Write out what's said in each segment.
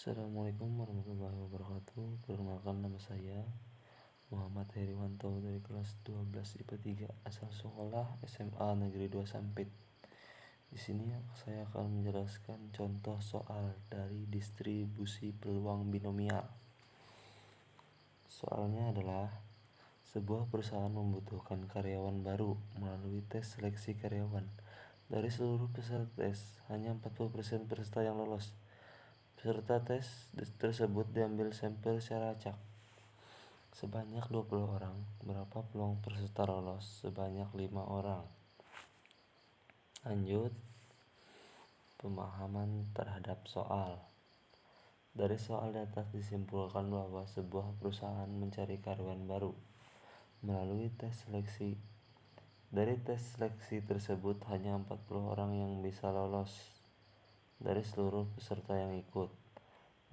Assalamualaikum warahmatullahi wabarakatuh. Perkenalkan, nama saya Muhammad Heriwanto dari kelas 12 IPA 3 asal sekolah SMA Negeri 2 Sampit. Di sini saya akan menjelaskan contoh soal dari distribusi peluang binomial. Soalnya adalah sebuah perusahaan membutuhkan karyawan baru melalui tes seleksi karyawan. Dari seluruh peserta tes, hanya 40% peserta yang lolos. Peserta tes tersebut diambil sampel secara acak sebanyak 20 orang. Berapa peluang peserta lolos? Sebanyak 5 orang. Lanjut, pemahaman terhadap soal. Dari soal di atas disimpulkan bahwa sebuah perusahaan mencari karyawan baru melalui tes seleksi. Dari tes seleksi tersebut hanya 40 orang yang bisa lolos dari seluruh peserta yang ikut.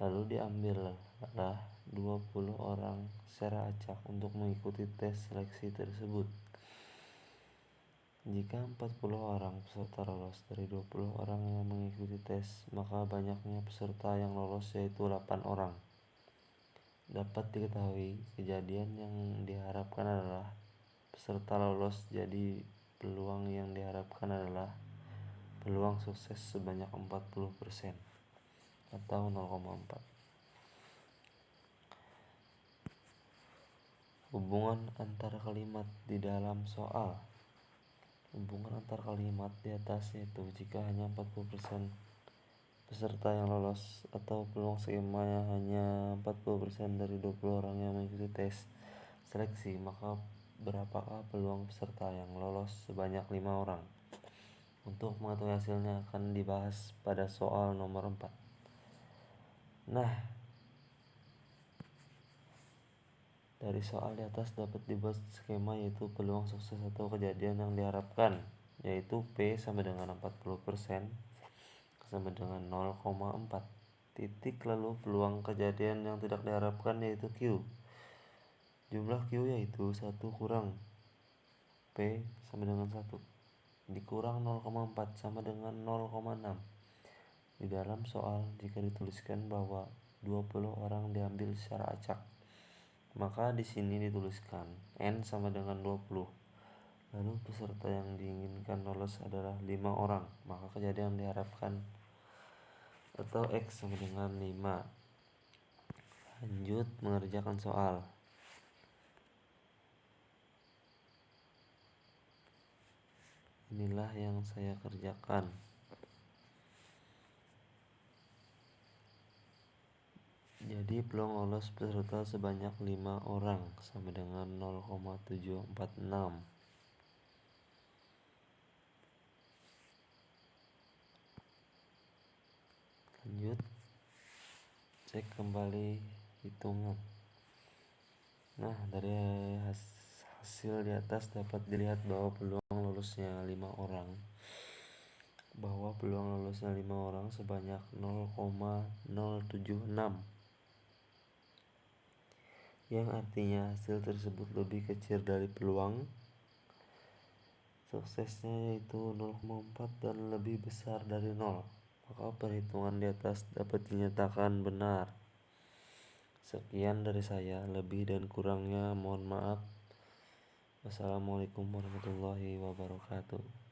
Lalu diambillah 20 orang secara acak untuk mengikuti tes seleksi tersebut. Jika 40 orang peserta lolos dari 20 orang yang mengikuti tes, maka banyaknya peserta yang lolos yaitu 8 orang. Dapat diketahui, kejadian yang diharapkan adalah peserta lolos, jadi peluang yang diharapkan adalah peluang sukses sebanyak 40% atau 0,4. Hubungan antar kalimat di dalam soal. Hubungan antar kalimat di atas yaitu jika hanya 40% peserta yang lolos atau peluang skemanya hanya 40% dari 20 orang yang mengikuti tes seleksi, maka berapakah peluang peserta yang lolos? Sebanyak 5 orang. Untuk mengetahui hasilnya akan dibahas pada soal nomor 4. Nah, dari soal di atas dapat dibuat skema yaitu peluang sukses atau kejadian yang diharapkan, yaitu P sama dengan 40% sama dengan 0,4 titik, lalu peluang kejadian yang tidak diharapkan yaitu Q. Jumlah Q yaitu 1 kurang P sama dengan 1 dikurang 0,4 sama dengan 0,6. Di dalam soal jika dituliskan bahwa 20 orang diambil secara acak, maka di sini dituliskan N sama dengan 20. Lalu peserta yang diinginkan lolos adalah 5 orang, maka kejadian diharapkan atau X sama dengan 5. Lanjut mengerjakan soal. Inilah yang saya kerjakan. Jadi peluang lolos peserta sebanyak 5 orang sama dengan 0,746. Lanjut, cek kembali hitungan. Nah, dari hasil di atas dapat dilihat bahwa peluang lolusnya 5 orang. Sebanyak 0,076. Yang artinya hasil tersebut lebih kecil dari peluang suksesnya yaitu 0,4 dan lebih besar dari 0. Maka perhitungan di atas dapat dinyatakan benar. Sekian dari saya, lebih dan kurangnya mohon maaf. Wassalamualaikum warahmatullahi wabarakatuh.